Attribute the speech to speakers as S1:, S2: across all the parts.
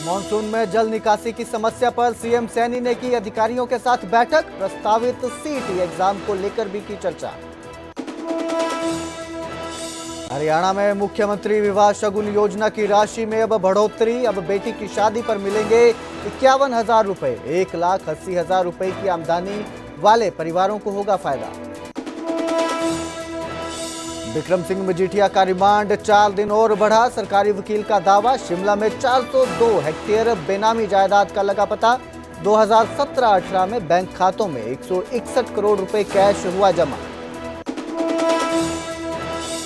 S1: Monsoon में जल निकासी की समस्या पर सीएम सैनी ने की अधिकारियों के साथ बैठक। प्रस्तावित सीईटी एग्जाम को लेकर भी की चर्चा। हरियाणा में मुख्यमंत्री विवाह शगुन योजना की राशि में अब बढ़ोतरी। अब बेटी की शादी पर मिलेंगे 51,000 रुपए। 1,80,000 रुपए की आमदनी वाले परिवारों को होगा फायदा। विक्रम सिंह मजीठिया का रिमांड 4 दिन और बढ़ा। सरकारी वकील का दावा, शिमला में 402 हेक्टेयर बेनामी जायदाद का लगा पता। 2017-18 में बैंक खातों में 161 करोड़ रुपए कैश हुआ जमा।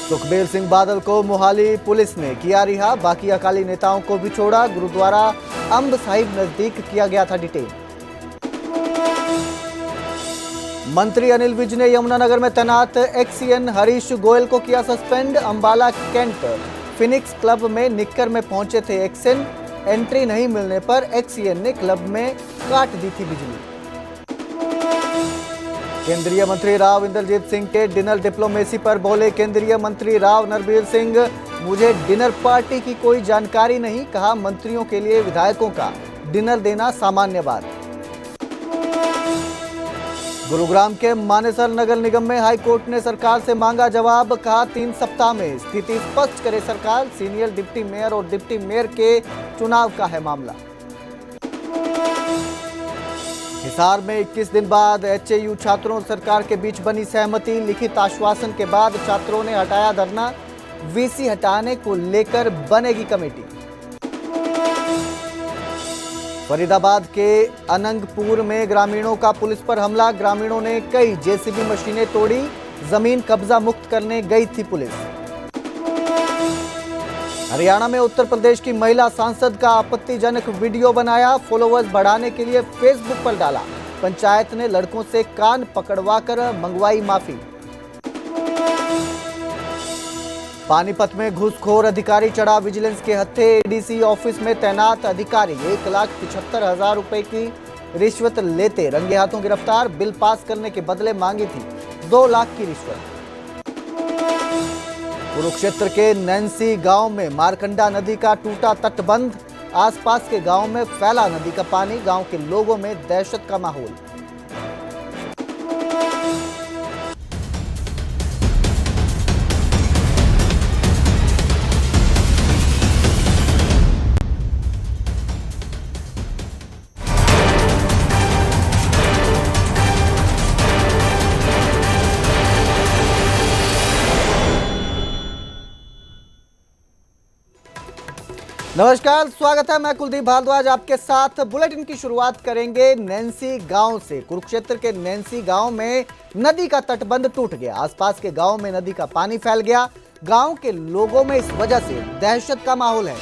S1: सुखबीर सिंह बादल को मोहाली पुलिस ने किया रिहा। बाकी अकाली नेताओं को भी छोड़ा। गुरुद्वारा अंब साहिब नजदीक किया गया था डिटेन। मंत्री अनिल विज ने यमुनानगर में तैनात एक्सीएन हरीश गोयल को किया suspend. Ambala cantt Phoenix club में निक्कर में पहुंचे थे एक्सेन। एंट्री नहीं मिलने पर एक्सीएन ने क्लब में काट दी थी बिजली। केंद्रीय मंत्री राव इंद्रजीत सिंह के डिनर डिप्लोमेसी पर बोले केंद्रीय मंत्री राव नरबीर सिंह, मुझे डिनर पार्टी की कोई जानकारी नहीं। कहा, मंत्रियों के लिए विधायकों का डिनर देना सामान्य बात। गुरुग्राम के मानेसर नगर निगम में हाईकोर्ट ने सरकार से मांगा जवाब। कहा, 3 सप्ताह में स्थिति स्पष्ट करे सरकार। सीनियर डिप्टी मेयर और डिप्टी मेयर के चुनाव का है मामला। हिसार में 21 दिन बाद एचएयू छात्रों और सरकार के बीच बनी सहमति। लिखित आश्वासन के बाद छात्रों ने हटाया धरना। वीसी हटाने को लेकर बनेगी कमेटी। फरीदाबाद के अनंगपुर में ग्रामीणों का पुलिस पर हमला। ग्रामीणों ने कई जेसीबी मशीनें तोड़ी। जमीन कब्जा मुक्त करने गई थी पुलिस। हरियाणा में उत्तर प्रदेश की महिला सांसद का आपत्तिजनक वीडियो बनाया। फॉलोअर्स बढ़ाने के लिए फेसबुक पर डाला। पंचायत ने लड़कों से कान पकड़वाकर मंगवाई माफी। पानीपत में घूसखोर अधिकारी चढ़ा विजिलेंस के हत्थे। एडीसी ऑफिस में तैनात अधिकारी 1,75,000 रुपए की रिश्वत लेते रंगे हाथों गिरफ्तार। बिल पास करने के बदले मांगी थी 2 लाख की रिश्वत। कुरुक्षेत्र के नैन्सी गांव में मारकंडा नदी का टूटा तटबंध। आसपास के गांव में फैला नदी का पानी। गांव के लोगों में दहशत का माहौल। नमस्कार, स्वागत है। मैं कुलदीप भारद्वाज आपके साथ। बुलेटिन की शुरुआत करेंगे नैन्सी गांव से। कुरुक्षेत्र के नैन्सी गांव में नदी का तटबंध टूट गया। आसपास के गांव में नदी का पानी फैल गया। गांव के लोगों में इस वजह से दहशत का माहौल है।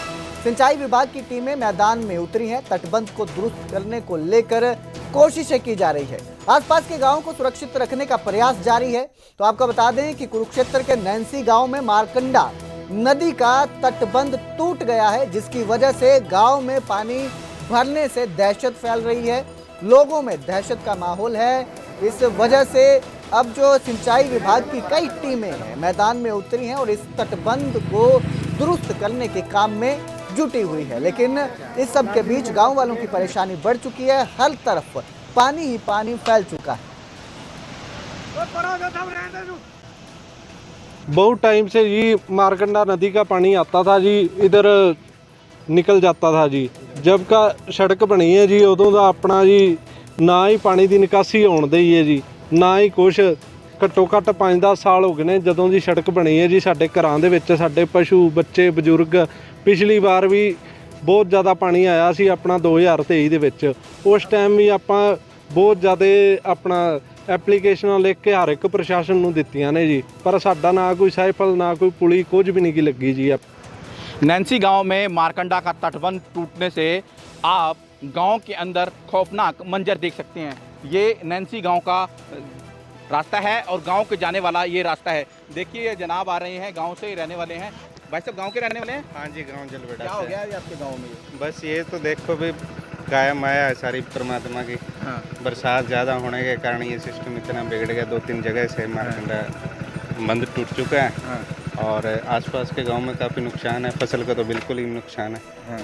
S1: सिंचाई विभाग की टीमें मैदान में उतरी हैं। तटबंध को दुरुस्त करने को लेकर कोशिशें की जा रही है। आसपास के गांव को सुरक्षित रखने का प्रयास जारी है। तो आपको बता दें कि कुरुक्षेत्र के नैन्सी गांव में मारकंडा नदी का तटबंध टूट गया है, जिसकी वजह से गांव में पानी भरने से दहशत फैल रही है। लोगों में दहशत का माहौल है। इस वजह से अब जो सिंचाई विभाग की कई टीमें हैं मैदान में उतरी हैं और इस तटबंध को दुरुस्त करने के काम में जुटी हुई है। लेकिन इस सब के बीच गांव वालों की परेशानी बढ़ चुकी है। हर तरफ पानी ही पानी फैल चुका है।
S2: बहुत टाइम से जी मारकंडा नदी का पानी आता था जी, इधर निकल जाता था जी। जब का सड़क बनी है जी उदों का अपना जी ना ही पानी की निकासी होने दी है जी, ना ही कुछ। घट्टो घट्ट 5-10 साल हो गए ने जदों की सड़क बनी है जी। साडे घरां दे विच साडे पशु बच्चे बजुर्ग, पिछली बार भी बहुत ज़्यादा पानी आया सी अपना 2023 दे विच। उस टाइम भी आपां बहुत ज़्यादा अपना एप्लीकेशनां लिख के हर एक प्रशासन नूं दित्तियां ने जी, पर साडा ना कोई साइफल ना कोई पुली कुछ भी नहीं लगी जी।
S3: नैन्सी गांव में मारकंडा का तटबंध टूटने से आप गांव के अंदर खौफनाक मंजर देख सकते हैं। ये नैन्सी गांव का रास्ता है और गांव के जाने वाला ये रास्ता है। देखिए जनाब आ रहे हैं, गांव से ही रहने वाले हैं। भाई साहब गांव के रहने वाले हैं?
S4: हाँ जी, गांव जलवेड़ा।
S3: क्या हो गया है आपके गांव में?
S4: बस ये तो देखो भी काया माया है सारी परमात्मा की।
S3: हाँ।
S4: बरसात ज़्यादा होने के कारण ये सिस्टम इतना बिगड़ गया। 2-3 जगह से मारकंडा बंद टूट चुका है। हाँ। और आसपास के गांव में काफ़ी नुकसान है। फसल का तो बिल्कुल ही नुकसान है।
S3: हाँ।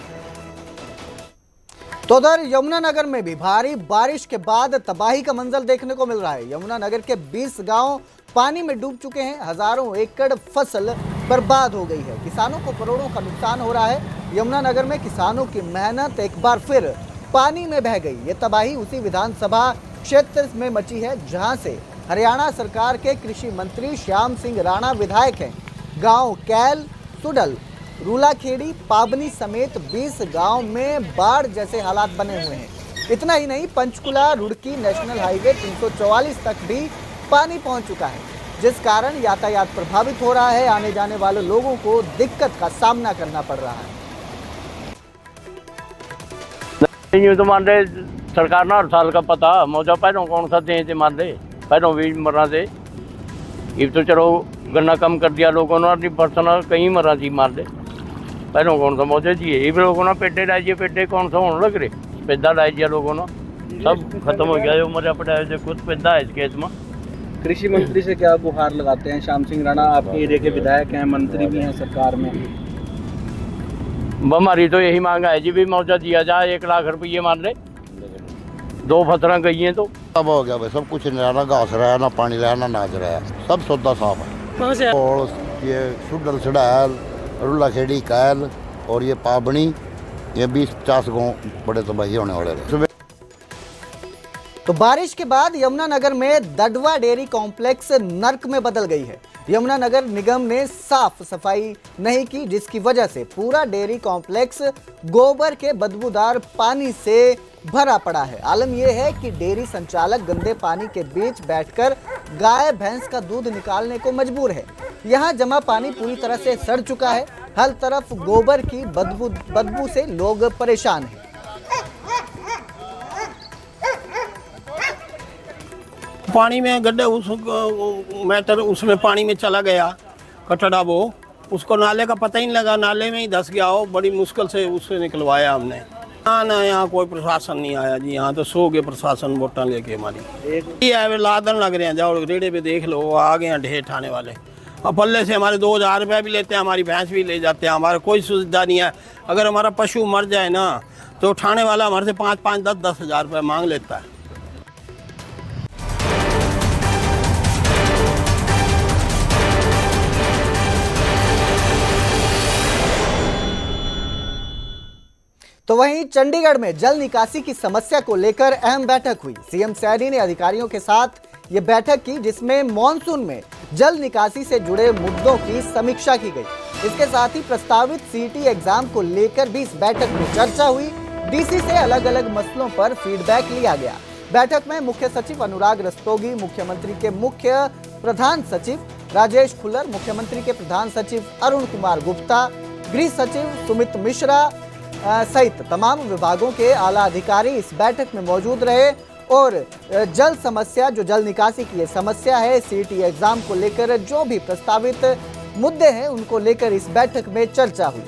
S1: तो उधर यमुनानगर में भी भारी बारिश के बाद तबाही का मंजर देखने को मिल रहा है। यमुनानगर के 20 गांव पानी में डूब चुके हैं। हजारों एकड़ फसल बर्बाद हो गई है। किसानों को करोड़ों का नुकसान हो रहा है। यमुनानगर में किसानों की मेहनत एक बार फिर पानी में बह गई। ये तबाही उसी विधानसभा क्षेत्र में मची है जहां से हरियाणा सरकार के कृषि मंत्री श्याम सिंह राणा विधायक हैं। गांव कैल, सुडल, रूलाखेड़ी, पाबनी समेत 20 गांव में बाढ़ जैसे हालात बने हुए हैं। इतना ही नहीं, पंचकुला रुड़की नेशनल हाईवे 344 तक भी पानी पहुंच चुका है, जिस कारण यातायात प्रभावित हो रहा है। आने जाने वाले लोगों को दिक्कत का सामना करना पड़ रहा है।
S5: यूँ तो मान रहे सरकार ना हर साल का पता मौजा पहलों कौन सा दें थे मान रहे पहलों भी मरा दे। ये तो चलो गन्ना कम कर दिया लोगों ने, पर्सनल कहीं मरा जी मार दे। पहलों कौन सा मौजे जी ये लोगों ने पेटे लाइए, पेटे कौन सा होने लग रहे पैदा लाई दिया लोगों ने, सब खत्म हो गया जो मजा पड़ा जो कुछ पैदा है इस केस में।
S6: कृषि मंत्री से क्या गुहार लगाते हैं? श्याम सिंह राणा आपके एरिया के विधायक हैं, मंत्री भी हैं सरकार में।
S5: हमारी तो यही मांग है जी भी मुआवजा दिया जाए। 1 लाख रुपये मान ले, 2 फसलें गई हैं तो
S7: सब हो गया भाई, सब कुछ नहीं, ना घास रहा ना पानी रहा ना नाच रहा, सब सौदा साफ है। और ये सुडल सड़ैल, रूलाखेड़ी, कैल और ये पाबनी, ये 20-50 गाँव बड़े तबाही होने वाले रहे।
S1: तो बारिश के बाद यमुनानगर में दडवा डेयरी कॉम्प्लेक्स नर्क में बदल गई है। यमुनानगर निगम ने साफ सफाई नहीं की, जिसकी वजह से पूरा डेयरी कॉम्प्लेक्स गोबर के बदबूदार पानी से भरा पड़ा है। आलम यह है कि डेयरी संचालक गंदे पानी के बीच बैठकर गाय भैंस का दूध निकालने को मजबूर है। यहाँ जमा पानी पूरी तरह से सड़ चुका है। हर तरफ गोबर की बदबू से लोग परेशान हैं।
S8: पानी में गड्ढे उस मैटर उसमें पानी में चला गया कटड़ा, वो उसको नाले का पता ही नहीं लगा, नाले में ही धंस गया हो। बड़ी मुश्किल से उससे निकलवाया हमने। ना यहाँ कोई प्रशासन नहीं आया जी, यहाँ तो सो गए प्रशासन वोटा लेके हमारी। ये लादन लग रहे हैं, जाओ रेड़े पे देख लो, आ गए हैं ढेर ठाने वाले। अब पल्ले से हमारे 2000 रुपये भी लेते हैं, हमारी भैंस भी ले जाते हैं। हमारा कोई सुविधा नहीं है। अगर हमारा पशु मर जाए ना तो उठाने वाला हमारे से 5-5, 10-10 हज़ार रुपये मांग लेता है।
S1: तो वहीं चंडीगढ़ में जल निकासी की समस्या को लेकर अहम बैठक हुई। सीएम सैनी ने अधिकारियों के साथ ये बैठक की, जिसमें मॉनसून में जल निकासी से जुड़े मुद्दों की समीक्षा की गई। इसके साथ ही प्रस्तावित सीटी एग्जाम को लेकर भी इस बैठक में चर्चा हुई। डीसी से अलग अलग मसलों पर फीडबैक लिया गया। बैठक में मुख्य सचिव अनुराग रस्तोगी, मुख्यमंत्री के मुख्य प्रधान सचिव राजेश खुल्लर, मुख्यमंत्री के प्रधान सचिव अरुण कुमार गुप्ता, गृह सचिव सुमित मिश्रा सहित तमाम विभागों के आला अधिकारी इस बैठक में मौजूद रहे। और जल समस्या, जो जल निकासी की समस्या है, सीटी एग्जाम को लेकर जो भी प्रस्तावित मुद्दे हैं, उनको लेकर इस बैठक में चर्चा हुई।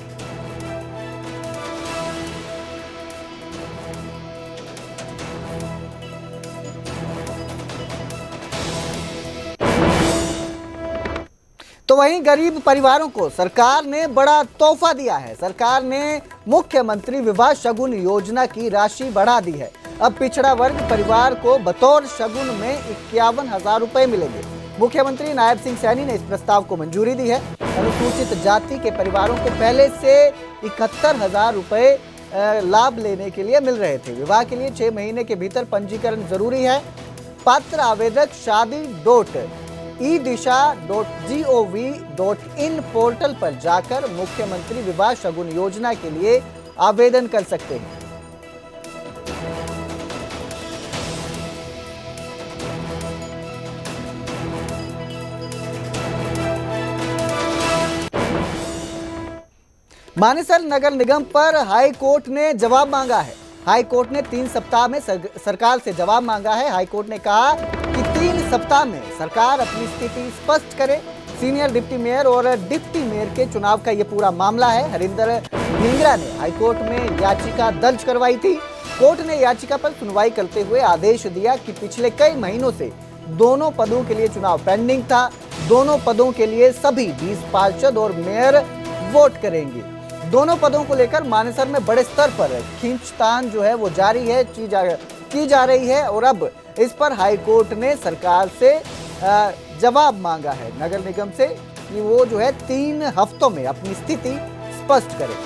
S1: तो वहीं गरीब परिवारों को सरकार ने बड़ा तोहफा दिया है। सरकार ने मुख्यमंत्री विवाह शगुन योजना की राशि बढ़ा दी है। अब पिछड़ा वर्ग परिवार को बतौर शगुन में 51,000 रुपए मिलेंगे। मुख्यमंत्री नायब सिंह सैनी ने इस प्रस्ताव को मंजूरी दी है। अनुसूचित जाति के परिवारों को पहले से 71,000 रुपए लाभ लेने के लिए मिल रहे थे। विवाह के लिए 6 महीने के भीतर पंजीकरण जरूरी है। पात्र आवेदक shadi.edisha.gov.in पोर्टल पर जाकर मुख्यमंत्री विवाह शगुन योजना के लिए आवेदन कर सकते हैं। मानेसर नगर निगम पर हाई कोर्ट ने जवाब मांगा है। हाई कोर्ट ने 3 सप्ताह में सरकार से जवाब मांगा है। हाई कोर्ट ने कहा कि 3 सप्ताह में सरकार अपनी स्थिति स्पष्ट करे। सीनियर डिप्टी मेयर और डिप्टी मेयर के चुनाव का ये पूरा मामला है। हरिंदर ढींगरा ने हाई कोर्ट में याचिका दर्ज करवाई थी। कोर्ट ने याचिका पर सुनवाई करते हुए आदेश दिया कि पिछले कई महीनों से दोनों पदों के लिए चुनाव पेंडिंग था। दोनों पदों के लिए सभी 20 पार्षद और मेयर वोट करेंगे। दोनों पदों को लेकर मानेसर में बड़े स्तर पर खींचतान जो है वो जारी है, की जा रही है और अब इस पर हाईकोर्ट ने सरकार से जवाब मांगा है, नगर निगम से, कि वो जो है 3 हफ्तों में अपनी स्थिति स्पष्ट करे।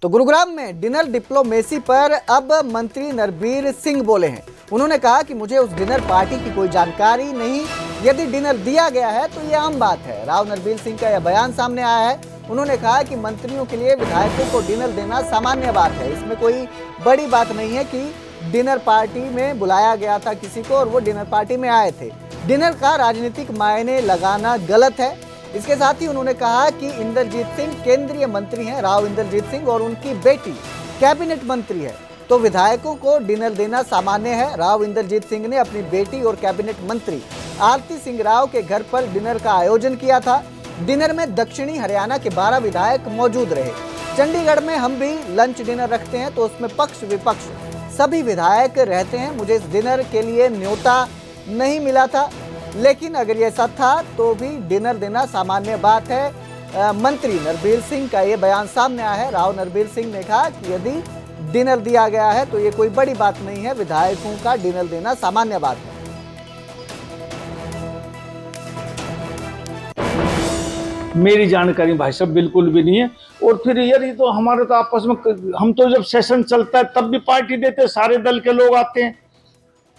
S1: तो गुरुग्राम में डिनर डिप्लोमेसी पर अब मंत्री नरबीर सिंह बोले हैं। उन्होंने कहा कि मुझे उस डिनर पार्टी की कोई जानकारी नहीं, यदि डिनर दिया गया है तो ये आम बात है। राव नरबीर सिंह का यह बयान सामने आया है। उन्होंने कहा कि मंत्रियों के लिए विधायकों को डिनर देना सामान्य बात है, इसमें कोई बड़ी बात नहीं है कि डिनर पार्टी में बुलाया गया था किसी को और वो डिनर पार्टी में आए थे। डिनर का राजनीतिक मायने लगाना गलत है। इसके साथ ही उन्होंने कहा कि इंद्रजीत सिंह केंद्रीय मंत्री हैं, राव इंद्रजीत सिंह, और उनकी बेटी कैबिनेट मंत्री है, तो विधायकों को डिनर देना सामान्य है। राव इंद्रजीत सिंह ने अपनी बेटी और कैबिनेट मंत्री आरती सिंह राव के घर पर डिनर का आयोजन किया था। डिनर में दक्षिणी हरियाणा के 12 विधायक मौजूद रहे। चंडीगढ़ में हम भी लंच डिनर रखते हैं तो उसमें पक्ष विपक्ष सभी विधायक रहते हैं। मुझे इस डिनर के लिए न्योता नहीं मिला था, लेकिन अगर ये सच था तो भी डिनर देना सामान्य बात है। मंत्री नरबीर सिंह का ये बयान सामने आया है। राव नरबीर सिंह ने कहा कि यदि डिनर दिया गया है तो ये कोई बड़ी बात नहीं है, विधायकों का डिनर देना सामान्य बात है।
S9: मेरी जानकारी भाई साहब बिल्कुल भी नहीं है। और फिर यार ये तो हमारे तो आपस में, हम तो जब सेशन चलता है तब भी पार्टी देते हैं, सारे दल के लोग आते हैं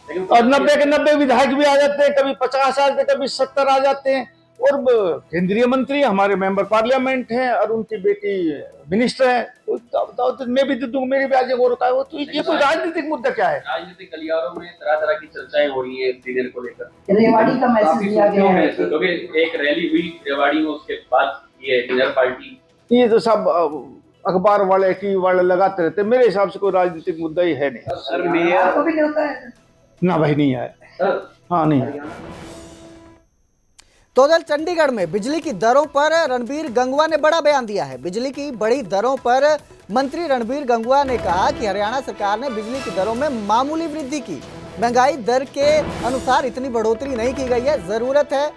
S9: और 90 के 90 विधायक भी आ जाते हैं, कभी 50 आते हैं, कभी 70 आ जाते हैं। और केंद्रीय मंत्री हमारे मेंबर पार्लियामेंट हैं और उनकी बेटी मिनिस्टर है, तो मैं भी दे दूंगा, मेरी भी आज और वो तो ये कोई राजनीतिक मुद्दा क्या है?
S10: राजनीतिक गलियारों में तरह तरह की चर्चाएं हो रही है डिनर को लेकर।
S11: रेवाड़ी का मैसेज दिया गया है,
S10: क्योंकि एक रैली हुई रेवाड़ी में, उसके बाद ये डिनर पार्टी,
S9: ये तो सब अखबार वाले टीवी वाले लगाते रहते, मेरे हिसाब से कोई राजनीतिक मुद्दा ही है नहीं।
S10: सर मेयर
S11: आपको भी नहीं होता है?
S9: ना भाई नहीं आया। हाँ नहीं।
S1: तो उधर चंडीगढ़ में बिजली की दरों पर रणबीर गंगवा ने बड़ा बयान दिया है। बिजली की बढ़ी दरों पर मंत्री रणबीर गंगवा ने कहा कि हरियाणा सरकार ने बिजली की दरों में मामूली वृद्धि की, महंगाई दर के अनुसार इतनी बढ़ोतरी नहीं की गई है। जरूरत है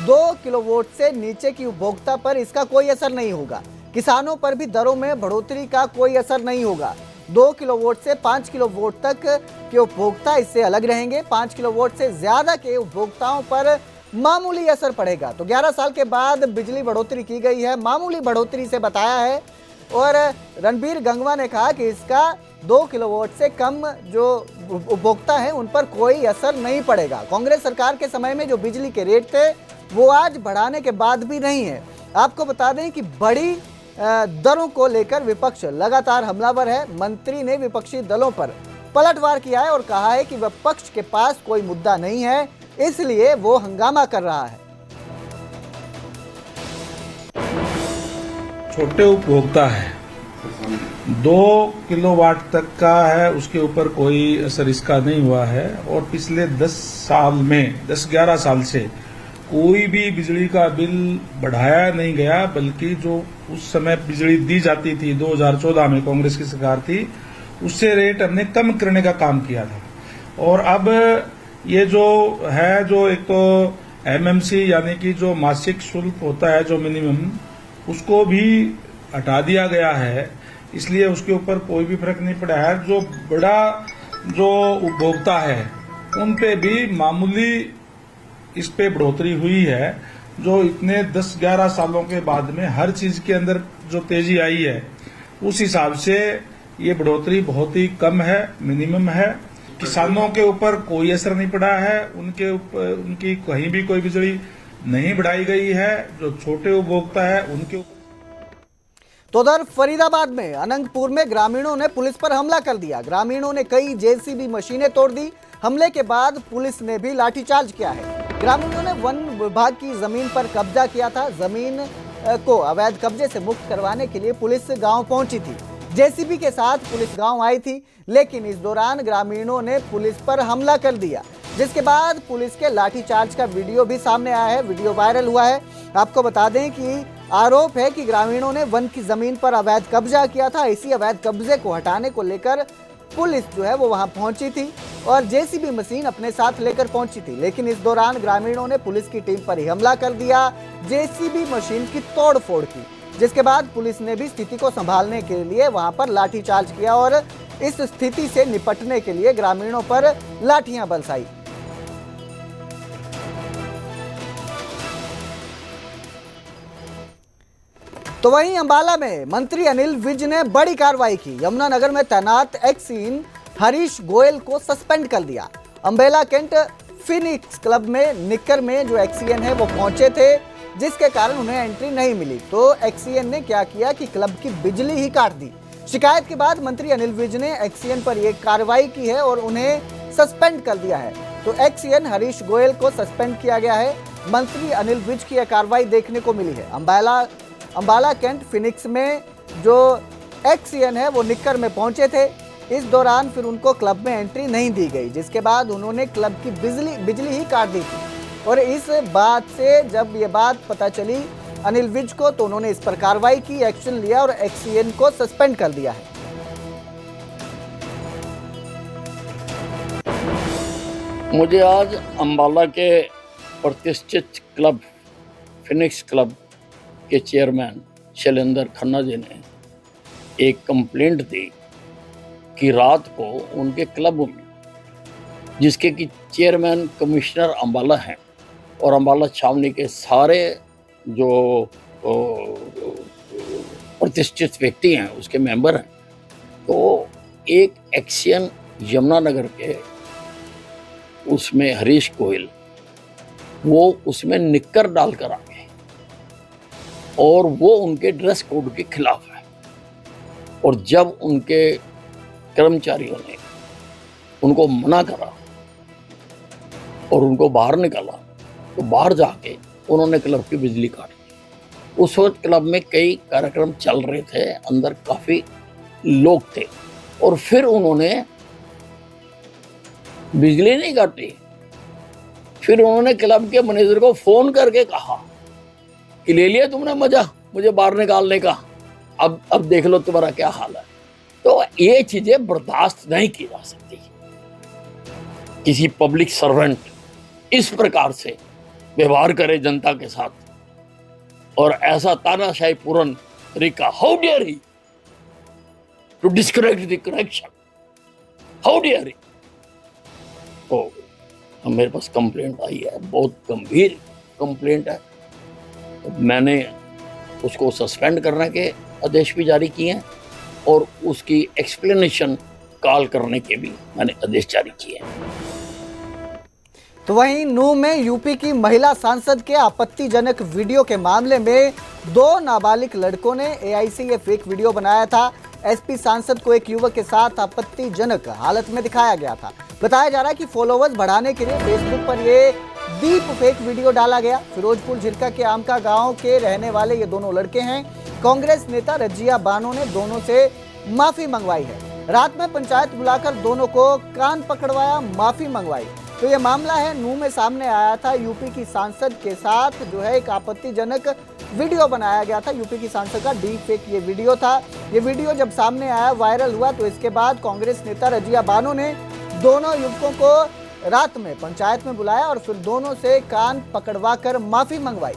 S1: 2 किलोवाट से नीचे की उपभोक्ता पर इसका कोई असर नहीं होगा। किसानों पर भी दरों में बढ़ोतरी का कोई असर नहीं होगा। 2 किलोवाट से 5 किलोवाट तक के उपभोक्ता इससे अलग रहेंगे। 5 किलोवाट से ज्यादा के उपभोक्ताओं पर मामूली असर पड़ेगा। तो 11 साल के बाद बिजली बढ़ोतरी की गई है, मामूली बढ़ोतरी से बताया है। और रणबीर गंगवा ने कहा कि इसका 2 किलोवाट से कम जो उपभोक्ता हैं उन पर कोई असर नहीं पड़ेगा। कांग्रेस सरकार के समय में जो बिजली के रेट थे वो आज बढ़ाने के बाद भी नहीं है। आपको बता दें कि बड़ी दरों को लेकर विपक्ष लगातार हमलावर है। मंत्री ने विपक्षी दलों पर पलटवार किया है और कहा है कि विपक्ष के पास कोई मुद्दा नहीं है, इसलिए वो हंगामा कर रहा है।
S12: छोटे उपभोक्ता है, 2 किलोवाट तक का है, उसके ऊपर कोई असर इसका नहीं हुआ है। और पिछले 10 साल में 10-11 साल से कोई भी बिजली का बिल बढ़ाया नहीं गया, बल्कि जो उस समय बिजली दी जाती थी 2014 में कांग्रेस की सरकार थी, उससे रेट हमने कम करने का काम किया था। और अब ये जो है, जो एक तो एमएमसी यानी कि जो मासिक शुल्क होता है जो मिनिमम, उसको भी हटा दिया गया है, इसलिए उसके ऊपर कोई भी फर्क नहीं पड़ा है। जो बड़ा जो उपभोक्ता है उन पे भी मामूली इस पे बढ़ोतरी हुई है। जो इतने 10-11 सालों के बाद में हर चीज के अंदर जो तेजी आई है, उस हिसाब से ये बढ़ोतरी बहुत ही कम है, मिनिमम है। किसानों के ऊपर कोई असर नहीं पड़ा है, उनके ऊपर उनकी कहीं भी कोई बिजली नहीं बढ़ाई गई है। जो छोटे उपभोक्ता है उनके ऊपर।
S1: तो उधर फरीदाबाद में अनंगपुर में ग्रामीणों ने पुलिस पर हमला कर दिया। ग्रामीणों ने कई जेसीबी मशीनें तोड़ दी। हमले के बाद पुलिस ने भी लाठीचार्ज किया है। ग्रामीणों ने वन विभाग की जमीन पर कब्जा किया था। जमीन को अवैध कब्जे से मुक्त करवाने के लिए पुलिस गांव पहुंची थी। जेसीबी के साथ पुलिस गांव आई थी, लेकिन इस दौरान ग्रामीणों ने पुलिस पर हमला कर दिया, जिसके बाद पुलिस के लाठीचार्ज का वीडियो भी सामने आया है। वीडियो वायरल हुआ है। आपको बता दें कि आरोप है कि ग्रामीणों ने वन की जमीन पर अवैध कब्जा किया था। इसी अवैध कब्जे को हटाने को लेकर पुलिस जो है वो वहां पहुंची थी और जेसीबी मशीन अपने साथ लेकर पहुंची थी, लेकिन इस दौरान ग्रामीणों ने पुलिस की टीम पर ही हमला कर दिया, जेसीबी मशीन की तोड़फोड़ की, जिसके बाद पुलिस ने भी स्थिति को संभालने के लिए वहां पर लाठीचार्ज किया और इस स्थिति से निपटने के लिए ग्रामीणों पर लाठियां बरसाई। तो वहीं अंबाला में मंत्री अनिल विज ने बड़ी कार्रवाई की। यमुनानगर में तैनात एक्सीएन हरीश गोयल को सस्पेंड कर दिया। अंबेला कैंट फिनिक्स क्लब में निक्कर में जो एक्सीएन है वो पहुंचे थे, जिसके कारण उन्हें एंट्री नहीं मिली। तो एक्सीएन ने क्या किया कि क्लब की बिजली ही काट दी। शिकायत के बाद मंत्री अनिल विज ने एक्सीएन पर यह कार्रवाई की है और उन्हें सस्पेंड कर दिया है। तो एक्सीएन हरीश गोयल को सस्पेंड किया गया है। मंत्री अनिल विज की यह कार्रवाई देखने को मिली है। अंबाला कैंट फिनिक्स में जो एक्सीएन है वो निक्कर में पहुंचे थे। इस दौरान फिर उनको क्लब में एंट्री नहीं दी गई, जिसके बाद उन्होंने क्लब की बिजली ही काट दी थी। और इस बात से जब ये बात पता चली अनिल विज को, तो उन्होंने इस पर कार्रवाई की, एक्शन लिया और एक्सीएन को सस्पेंड कर दिया है।
S5: मुझे आज अंबाला के प्रतिष्ठित क्लब फिनिक्स क्लब के चेयरमैन शैलेंद्र खन्ना जी ने एक कंप्लेंट दी कि रात को उनके क्लब में, जिसके कि चेयरमैन कमिश्नर अंबाला हैं और अंबाला छावनी के सारे जो प्रतिष्ठित व्यक्ति हैं उसके मेंबर हैं, तो एक एक्सीएन यमुनानगर के उसमें हरीश गोयल वो उसमें निक्कर डालकर आ गए और वो उनके ड्रेस कोड के खिलाफ है। और जब उनके कर्मचारियों ने उनको मना करा और उनको बाहर निकाला, तो बाहर जाके उन्होंने क्लब की बिजली काटी। उस वक्त क्लब में कई कार्यक्रम चल रहे थे, अंदर काफ़ी लोग थे और फिर उन्होंने बिजली नहीं काटी। फिर उन्होंने क्लब के मैनेजर को फ़ोन करके कहा कि ले लिया तुमने मजा मुझे बाहर निकालने का, अब देख लो तुम्हारा क्या हाल है। तो ये चीजें बर्दाश्त नहीं की जा सकती। किसी पब्लिक सर्वेंट इस प्रकार से व्यवहार करे जनता के साथ और ऐसा तानाशाही पूर्ण तरीका, how dare he to discredit the correction, how dare he. तो मेरे पास कंप्लेंट आई है, बहुत गंभीर कंप्लेंट है। तो मैंने उसको सस्पेंड करने के आदेश भी जारी किए हैं और उसकी एक्सप्लेनेशन कॉल करने के भी मैंने आदेश जारी किए हैं।
S1: तो वहीं नूंह में यूपी की महिला सांसद के आपत्तिजनक वीडियो के मामले में 2 नाबालिग लड़कों ने एआई से ये फेक वीडियो बनाया था। एसपी सांसद को एक युवक के साथ आपत्तिजनक हालत में दिखाया गया था। बताया जा रहा है कि फॉलोवर्स बढ़ाने के लिए फेसबुक पर ये डीप फेक वीडियो डाला गया। फिरोजपुर झिरका के आमका गांव के रहने वाले ये दोनों लड़के हैं। कांग्रेस नेता रजिया बानो ने दोनों से माफी मंगवाई है। रात में पंचायत बुलाकर दोनों को कान पकड़वाया, माफी मंगवाई। तो ये मामला है नूंह में सामने आया था। यूपी की सांसद के साथ जो है एक आपत्तिजनक वीडियो बनाया गया था। यूपी की सांसद का डीप फेक ये वीडियो था। ये वीडियो जब सामने आया, वायरल हुआ, तो इसके बाद कांग्रेस नेता रजिया बानो ने दोनों युवकों को रात में पंचायत में बुलाया और फिर दोनों से कान पकड़वा कर माफी मंगवाई।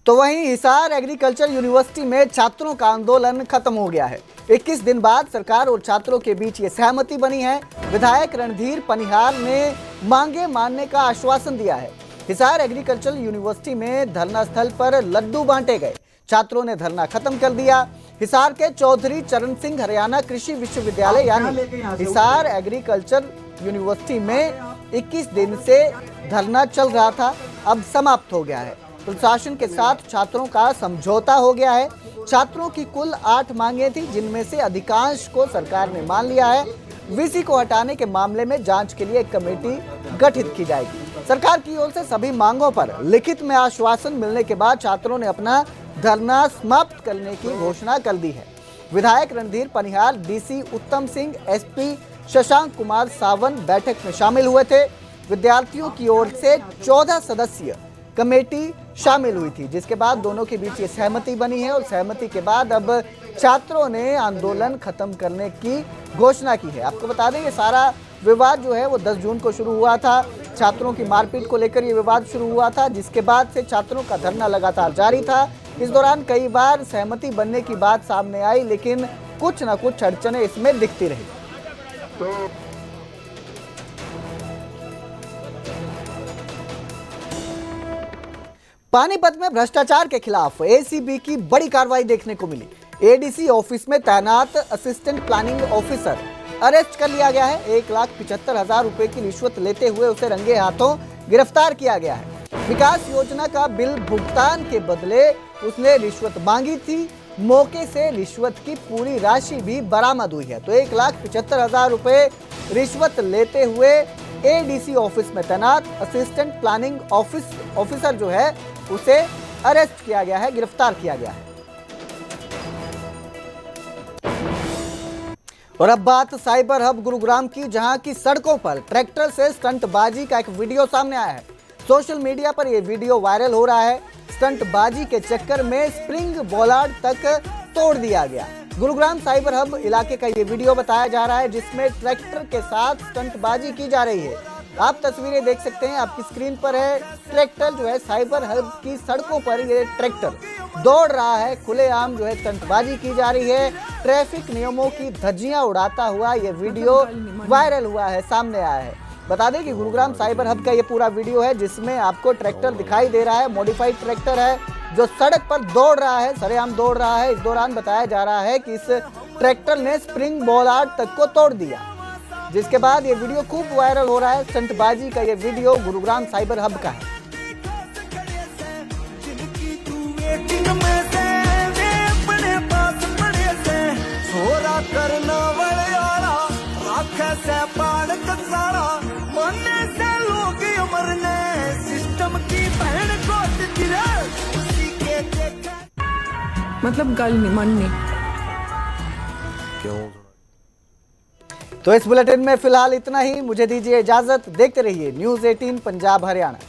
S1: तो वहीं हिसार एग्रीकल्चर यूनिवर्सिटी में छात्रों का आंदोलन खत्म हो गया है। 21 दिन बाद सरकार और छात्रों के बीच ये सहमति बनी है। विधायक रणधीर पनिहार ने मांगे मानने का आश्वासन दिया है। हिसार एग्रीकल्चर यूनिवर्सिटी में धरना स्थल पर लड्डू बांटे गए। छात्रों ने धरना खत्म कर दिया। हिसार के चौधरी चरण सिंह हरियाणा कृषि विश्वविद्यालय यानी हिसार एग्रीकल्चर यूनिवर्सिटी में 21 दिन से धरना चल रहा था, अब समाप्त हो गया है। प्रशासन के साथ छात्रों का समझौता हो गया है। छात्रों की कुल 8 मांगे थी, जिनमें से अधिकांश को सरकार ने मान लिया है। वीसी को हटाने के मामले में जांच के लिए एक कमेटी गठित की जाएगी। सरकार की ओर से सभी मांगों पर लिखित में आश्वासन मिलने के बाद छात्रों ने अपना धरना समाप्त करने की घोषणा कर दी है। विधायक रणधीर पनिहार, डीसी उत्तम सिंह, एसपी शशांक कुमार सावन बैठक में शामिल हुए थे। विद्यार्थियों की ओर से 14 सदस्यीय कमेटी शामिल हुई थी, जिसके बाद दोनों के बीच ये सहमति बनी है और सहमति के बाद अब छात्रों ने आंदोलन खत्म करने की घोषणा की है। आपको बता दें ये सारा विवाद जो है वो 10 जून को शुरू हुआ था। छात्रों की मारपीट को लेकर ये विवाद शुरू हुआ था, जिसके बाद से छात्रों का धरना लगातार जारी था। इस दौरान कई बार सहमति बनने की बात सामने आई, लेकिन कुछ न कुछ अड़चनें इसमें दिखती रही। पानीपत में भ्रष्टाचार के खिलाफ एसीबी की बड़ी कार्रवाई देखने को मिली। एडीसी ऑफिस में तैनात असिस्टेंट प्लानिंग ऑफिसर अरेस्ट कर लिया गया है। 1,75,000 रुपए की रिश्वत लेते हुए उसे रंगे हाथों गिरफ्तार किया गया है। विकास योजना का बिल भुगतान के बदले उसने रिश्वत मांगी थी। मौके से रिश्वत की पूरी राशि भी बरामद हुई है। तो 1,75,000 रुपए रिश्वत लेते हुए एडीसी ऑफिस में तैनात असिस्टेंट प्लानिंग ऑफिसर जो है उसे अरेस्ट किया गया है, गिरफ्तार किया गया है। और अब बात साइबर हब गुरुग्राम की, जहां की सड़कों पर ट्रैक्टर से स्टंटबाजी का एक वीडियो सामने आया है। सोशल मीडिया पर यह वीडियो वायरल हो रहा है। स्टंटबाजी के चक्कर में स्प्रिंग बोलार्ड तक तोड़ दिया गया। गुरुग्राम साइबर हब इलाके का ये वीडियो बताया जा रहा है, जिसमें ट्रैक्टर के साथ स्टंटबाजी की जा रही है। आप तस्वीरें देख सकते हैं, आपकी स्क्रीन पर है। ट्रैक्टर जो है साइबर हब की सड़कों पर ये ट्रैक्टर दौड़ रहा है, खुलेआम जो है स्टंटबाजी की जा रही है। ट्रैफिक नियमों की धज्जियां उड़ाता हुआ ये वीडियो वायरल हुआ है, सामने आया है। बता दें कि गुरुग्राम साइबर हब का ये पूरा वीडियो है, जिसमें आपको ट्रैक्टर दिखाई दे रहा है। मॉडिफाइड ट्रैक्टर है जो सड़क पर दौड़ रहा है, सरेआम दौड़ रहा है। इस दौरान बताया जा रहा है कि इस ट्रैक्टर ने स्प्रिंग बोलार्ड तक को तोड़ दिया, जिसके बाद ये वीडियो खूब वायरल हो रहा है। स्टंटबाजी का ये वीडियो गुरुग्राम साइबर हब का है।
S11: मतलब गल नहीं मननी।
S1: तो इस बुलेटिन में फिलहाल इतना ही। मुझे दीजिए इजाजत। देखते रहिए न्यूज़ 18 पंजाब हरियाणा।